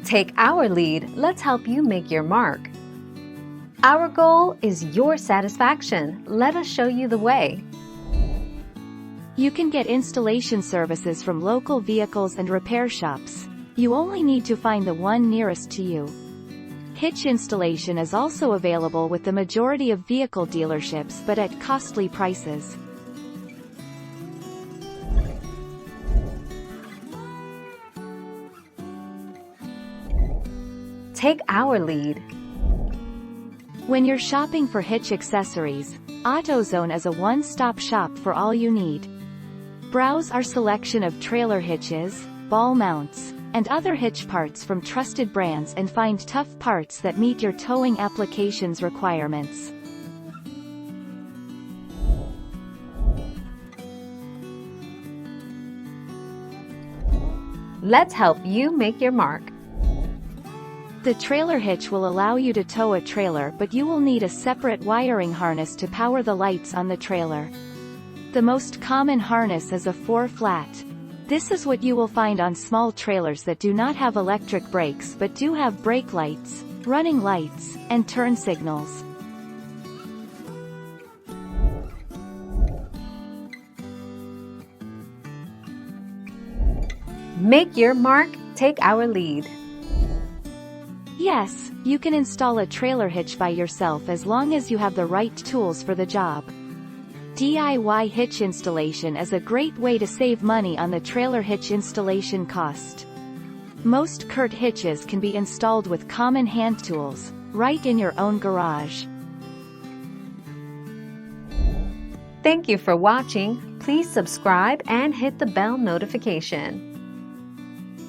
Take our lead, let's help you make your mark. Our goal is your satisfaction. Let us show you the way. You can get installation services from local vehicles and repair shops. You only need to find the one nearest to you. Hitch installation is also available with the majority of vehicle dealerships but at costly prices. Take our lead. When you're shopping for hitch accessories, AutoZone is a one-stop shop for all you need. Browse our selection of trailer hitches, ball mounts, and other hitch parts from trusted brands and find tough parts that meet your towing application's requirements. Let's help you make your mark. The trailer hitch will allow you to tow a trailer, but you will need a separate wiring harness to power the lights on the trailer. The most common harness is a 4-flat. This is what you will find on small trailers that do not have electric brakes but do have brake lights, running lights, and turn signals. Make your mark, take our lead. Yes, you can install a trailer hitch by yourself as long as you have the right tools for the job. DIY hitch installation is a great way to save money on the trailer hitch installation cost. Most CURT hitches can be installed with common hand tools, right in your own garage. Thank you for watching. Please subscribe and hit the bell notification.